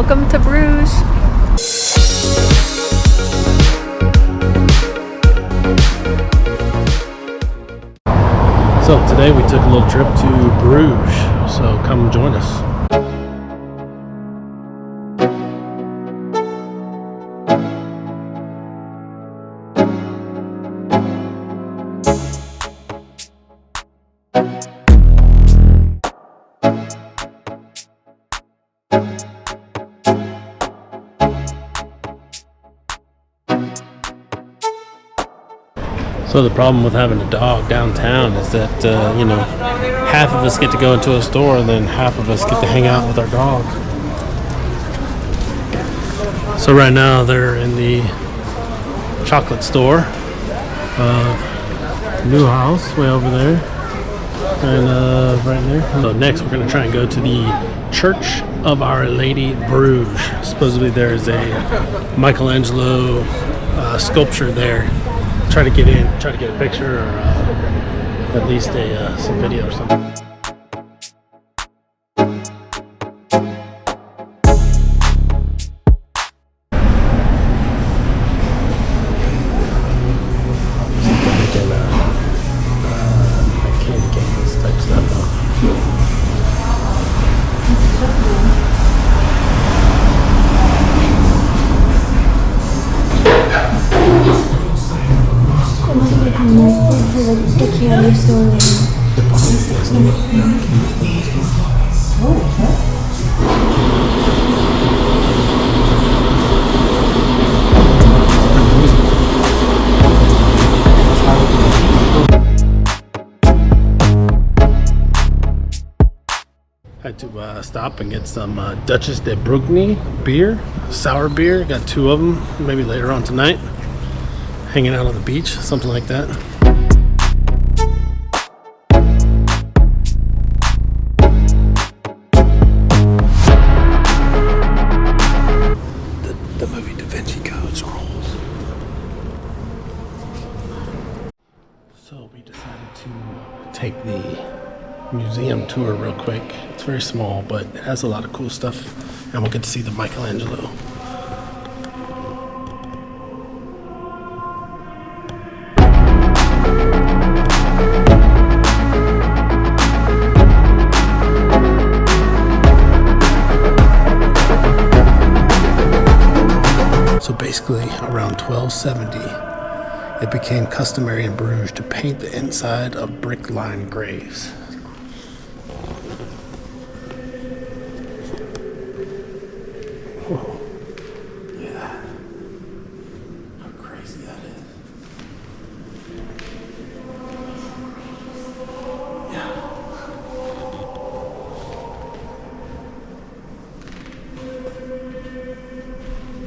Welcome to Bruges. So today we took a little trip to Bruges, so come join us. So the problem with having a dog downtown is that, half of us get to go into a store and then half of us get to hang out with our dog. So right now they're in the chocolate store. New house way over there. And right there. So next we're going to try and go to the Church of Our Lady Bruges. Supposedly there's a Michelangelo sculpture there. Try to get in, try to get a picture or at least some video or something. Candy canes type stuff. Had to stop and get some Duchess de Brugny beer, sour beer. Got 2 of them, maybe later on tonight. Hanging out on the beach, something like that. The movie Da Vinci Code scrolls. So we decided to take the museum tour real quick. It's very small, but it has a lot of cool stuff, and we'll get to see the Michelangelo. So basically, around 1270, it became customary in Bruges to paint the inside of brick-lined graves. Whoa. Look at that. How crazy that is. Yeah.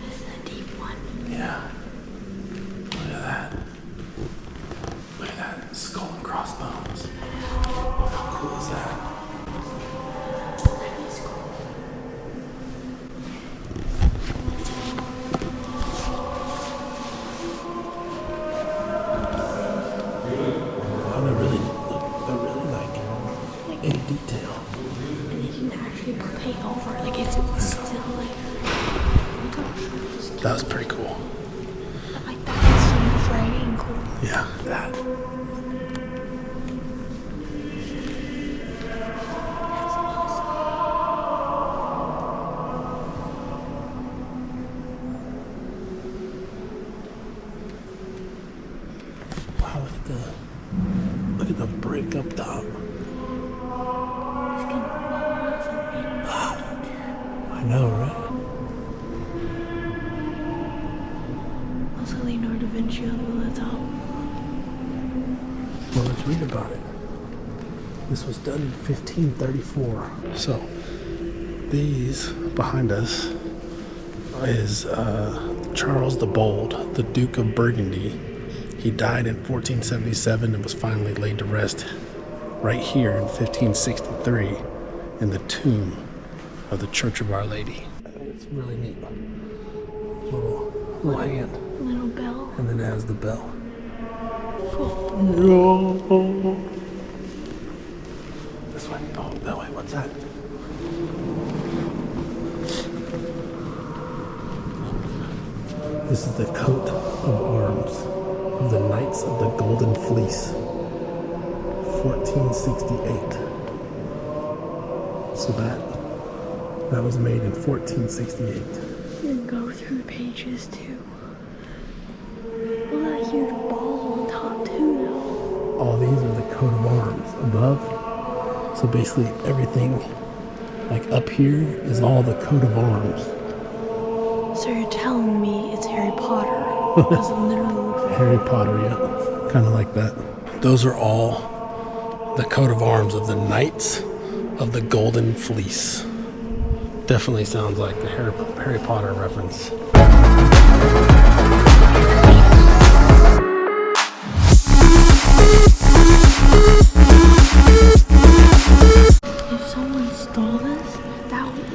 This is a deep one. Yeah. Look at that. Look at that. Skull and crossbones. How cool is that? In detail. And you can actually paint over it, like it's still like. That was pretty cool. I like that. It's so much writing and cool. Yeah, that. Wow, look at the brick up top. I know, right? Also, Leonardo da Vinci on the top. Well, let's read about it. This was done in 1534. So, these behind us is Charles the Bold, the Duke of Burgundy. He died in 1477 and was finally laid to rest right here in 1563 in the tomb of the Church of Our Lady. It's really neat. Little hand. Little bell. And then it has the bell. Cool. This way. Oh, that way. What's that? This is the coat of arms of the Knights of the Golden Fleece, 1468. So that was made in 1468. You can go through the pages too. Look at that huge ball on top too now. All these are the coat of arms above. So basically everything like up here is all the coat of arms. So you're telling me it's Harry Potter? Because it literally looks like Harry Potter, yeah. Kind of like that. Those are all the coat of arms of the Knights of the Golden Fleece. Definitely sounds like the Harry Potter reference. if someone stole this,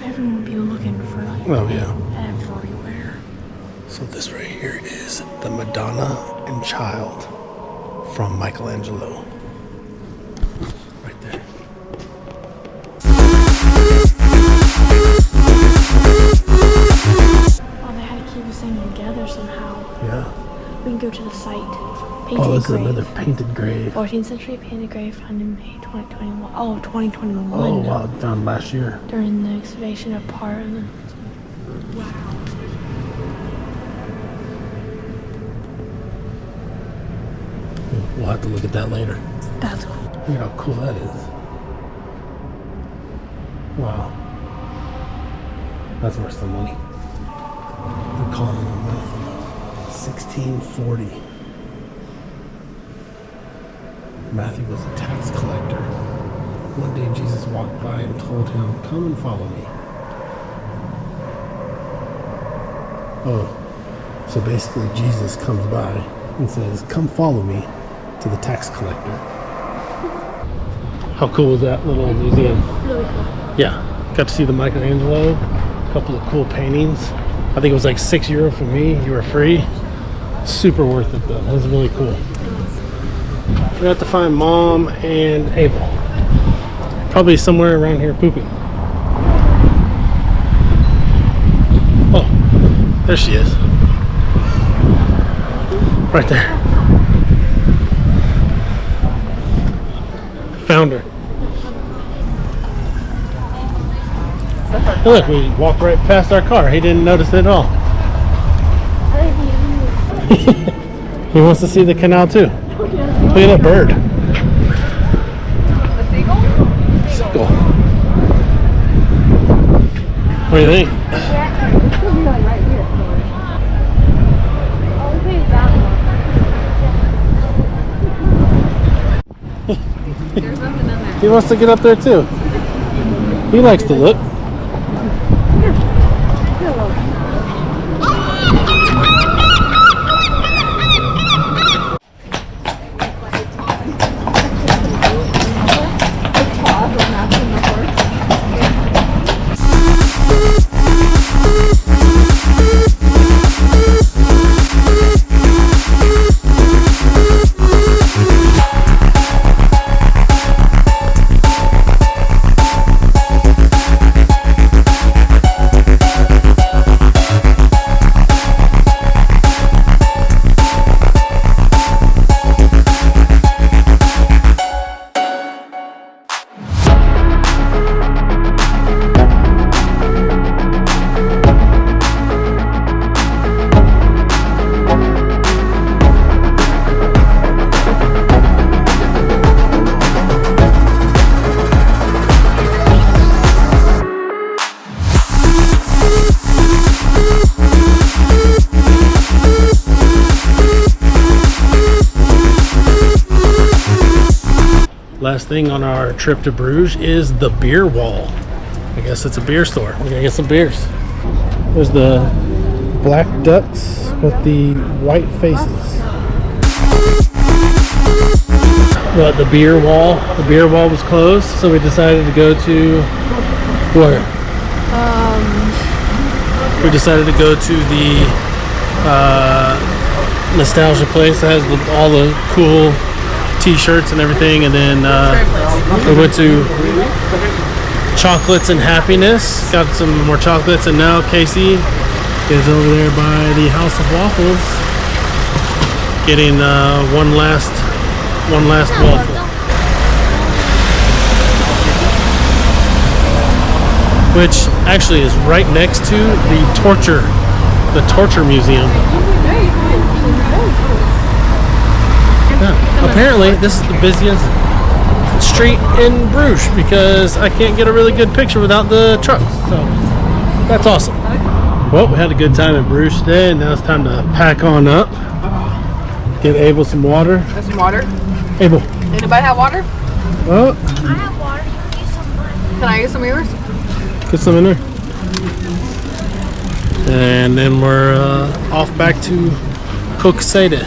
everyone would be looking for like Oh yeah. everywhere. So this right here is the Madonna and Child from Michelangelo. Right there. Oh, they had to keep this thing together somehow. Yeah. We can go to the site. Painted Oh, this grave. is another painted grave. 14th century painted grave found in May 2021. Oh, 2021. Oh wow, found last year. During the excavation of part of the... Wow. We'll have to look at that later. That's cool. Look at how cool that is. Wow. That's worth some money. They're calling it a Matthew. 1640. Matthew was a tax collector. One day Jesus walked by and told him, "Come and follow me." Oh, so basically Jesus comes by and says, "Come follow me," to the tax collector. How cool was that little museum? Really cool. Yeah, got to see the Michelangelo, a couple of cool paintings. I think it was like €6 for me. You were free. Super worth it though. That was really cool. We have to find Mom and Abel. Probably somewhere around here pooping. Oh, there she is. Right there. Found her. Hey, look, we walked right past our car. He didn't notice it at all. He wants to see the canal too. Look at that bird. The seagull? Seagull. What do you think? It's gonna be like right here. Oh, we think that one. There's nothing in there. He wants to get up there too. He likes to look. Last thing on our trip to Bruges is the beer wall. I guess it's a beer store. We're gonna get some beers. There's the black ducks with the white faces. But the beer wall was closed, so we decided to go to where? We decided to go to the nostalgia place that has all the cool t-shirts and everything, and then we went to chocolates and happiness. Got some more chocolates, and now Casey is over there by the House of Waffles, getting one last waffle, which actually is right next to the torture museum. Yeah. Apparently, this is the busiest street in Bruges because I can't get a really good picture without the trucks. So that's awesome. Well, we had a good time in Bruges today, and now it's time to pack on up. Get Abel some water. There's some water. Abel. Anybody have water? Well, I have water. Can I use some water? Can I use some of yours? get some in there. And then we're off back to Cooksaide.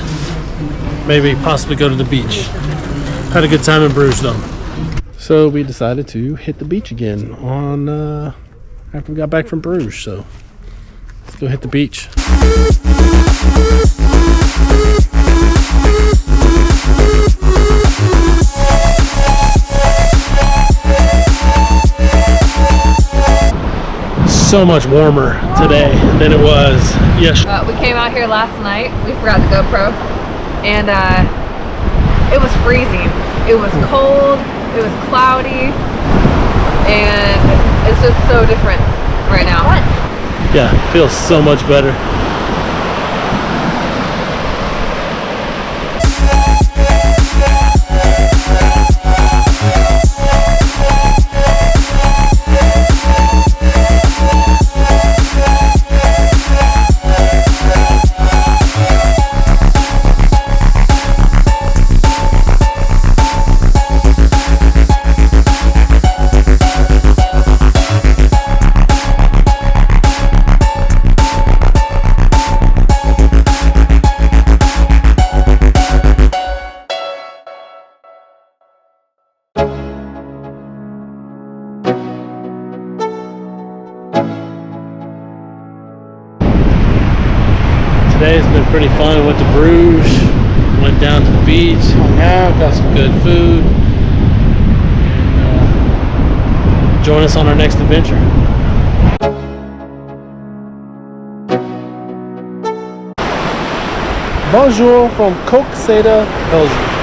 Maybe possibly go to the beach. Had a good time in Bruges though. So we decided to hit the beach again on after we got back from Bruges. So let's go hit the beach. So much warmer today than it was yesterday. We came out here last night. We forgot the GoPro, and it was freezing. It was cold. It was cloudy, and it's just so different right now. Yeah, it feels so much better. Today's been pretty fun. Went to Bruges, went down to the beach, hung out, got some good food, and join us on our next adventure. Bonjour from Cooksaide, Belgium.